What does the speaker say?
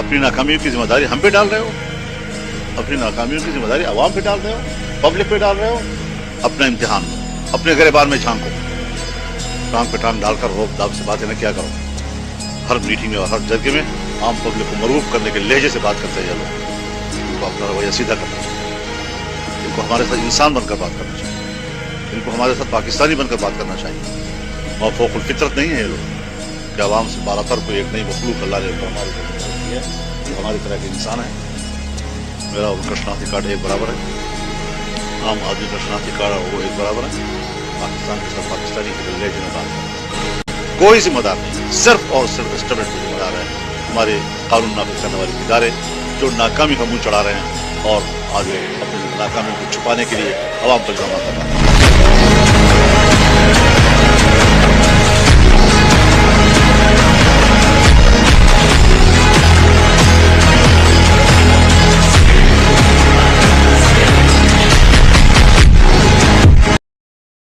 अपनी नाकामियों की जिम्मेदारी हम पे डाल रहे हो, अपनी नाकामियों की जिम्मेदारी अवाम पे डाल रहे हो, पब्लिक पे डाल रहे हो। अपना इम्तिहान लो, अपने गिरबान में झांको, टांग पे टांग डालकर रोक दाब से बातें न किया करो। हर मीटिंग में और हर जगह में आम पब्लिक को मरूफ करने के लहजे से बात करते हैं लोग। इनको अपना रवैया सीधा करना चाहिए, इनको हमारे साथ इंसान बनकर बात करना चाहिए, इनको हमारे साथ पाकिस्तानी बनकर बात करना चाहिए। मौफूकुल फितरत नहीं है ये लोग कि आवाम से बालातर को एक नई मखलूक अल्लाह ने ऊपर हमारी तरफ है, जो हमारी तरह के इंसान है। मेरा उनका शनाख्ती कार्ड एक बराबर है, आम आदमी का शनाख्ती कार्ड और वो एक बराबर है। पाकिस्तान के साथ पाकिस्तानी के लहजे में बात करना कोई जिम्मेदार नहीं, सिर्फ और सिर्फ एस्टेब्लिश जिम्मेदार है हमारे कानून नाफिज करने वाले इदारे, जो नाकामी का मुंह चढ़ा रहे हैं और आगे अपनी नाकामी को छुपाने के लिए अवाम पर इल्जाम कर रहे हैं।